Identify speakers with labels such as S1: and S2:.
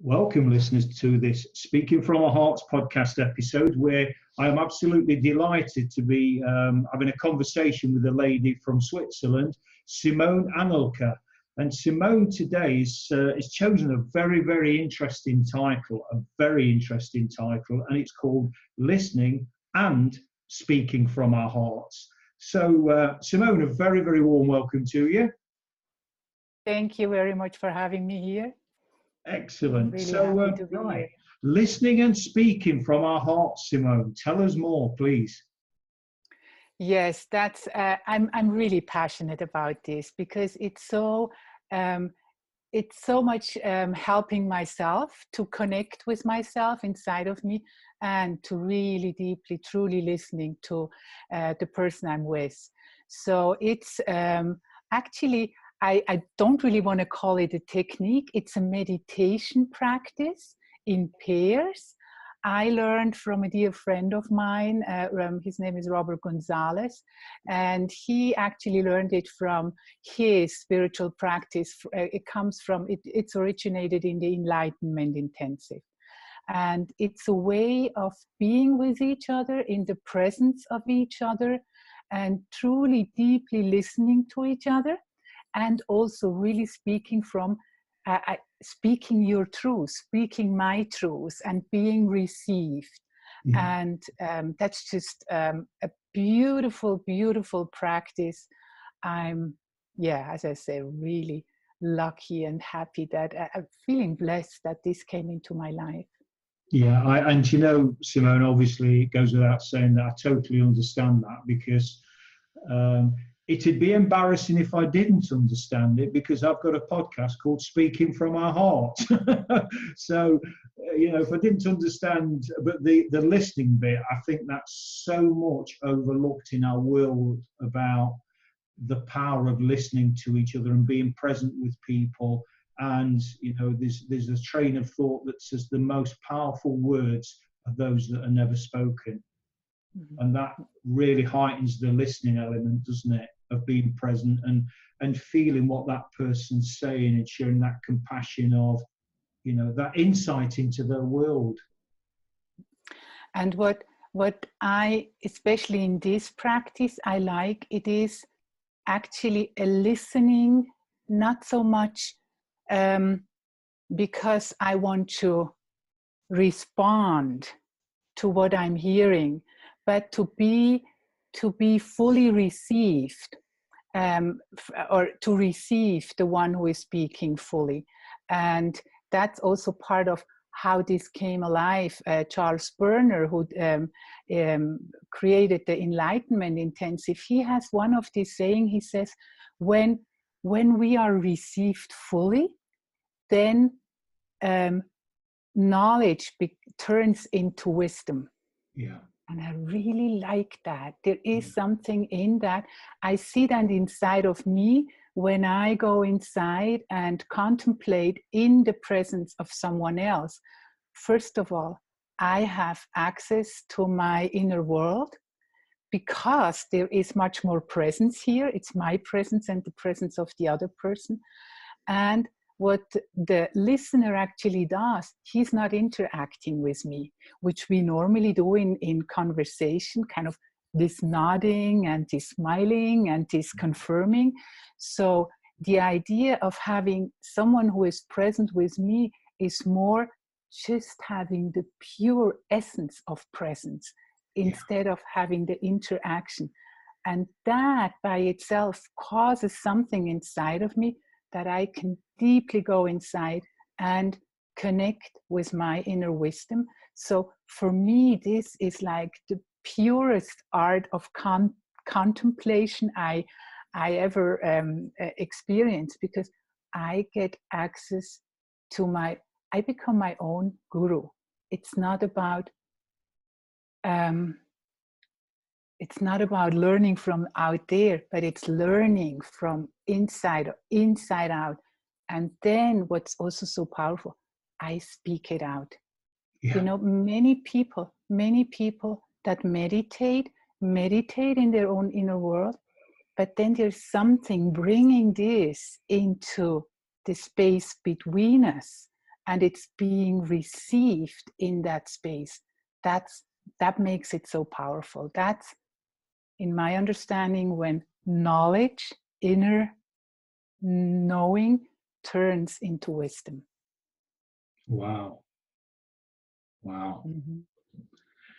S1: Welcome, listeners, to this Speaking from Our Hearts podcast episode, where I am absolutely delighted to be having a conversation with a lady from Switzerland, Simone Anliker. And Simone today is chosen a very, very interesting title, and it's called Listening and Speaking from Our Hearts. So, Simone, a very, very warm welcome to you.
S2: Thank you very much for having me here.
S1: Excellent.
S2: Really
S1: So,
S2: happy to be here.
S1: Listening and speaking from our hearts, Simone. Tell us more, please.
S2: Yes, that's. I'm really passionate about this because it's so much helping myself to connect with myself inside of me and to really deeply, truly listening to the person I'm with. So it's actually. I don't really want to call it a technique. It's a meditation practice in pairs. I learned from a dear friend of mine. His name is Robert Gonzalez, and he actually learned it from his spiritual practice. It's originated in the Enlightenment Intensive. And it's a way of being with each other in the presence of each other and truly deeply listening to each other. And also really speaking speaking your truth, speaking my truth, and being received. Yeah. And that's just a beautiful, beautiful practice. I'm, as I say, really lucky and happy that I'm feeling blessed that this came into my life.
S1: Yeah, and you know, Simone, obviously it goes without saying that I totally understand that, because it'd be embarrassing if I didn't understand it, because I've got a podcast called Speaking from Our Hearts. So, if I didn't understand, but the listening bit, I think that's so much overlooked in our world about the power of listening to each other and being present with people. And, there's a train of thought that says the most powerful words are those that are never spoken. And that really heightens the listening element, doesn't it, of being present and feeling what that person's saying and sharing that compassion of, that insight into their world.
S2: And what I, especially in this practice, I like, it is actually a listening, not so much because I want to respond to what I'm hearing, but to be fully received, or to receive the one who is speaking fully. And that's also part of how this came alive. Charles Berner, who created the Enlightenment Intensive, he has one of these saying. He says, when we are received fully, then knowledge turns into wisdom.
S1: Yeah.
S2: And I really like that. There is something in that. I see that inside of me when I go inside and contemplate in the presence of someone else. First of all, I have access to my inner world because there is much more presence here. It's my presence and the presence of the other person. And what the listener actually does, he's not interacting with me, which we normally do in conversation, kind of this nodding and this smiling and this confirming. So the idea of having someone who is present with me is more just having the pure essence of presence instead of having the interaction. And that by itself causes something inside of me that I can deeply go inside and connect with my inner wisdom. So for me, this is like the purest art of contemplation I ever experienced, because I get access to I become my own guru. It's not about learning from out there, but it's learning from inside out. And then what's also so powerful, I speak it out. Yeah. Many people that meditate in their own inner world, but then there's something bringing this into the space between us. and it's being received in that space. That makes it so powerful. That's, in my understanding, when knowledge, inner knowing, turns into wisdom.
S1: Wow. Wow.
S2: Mm-hmm.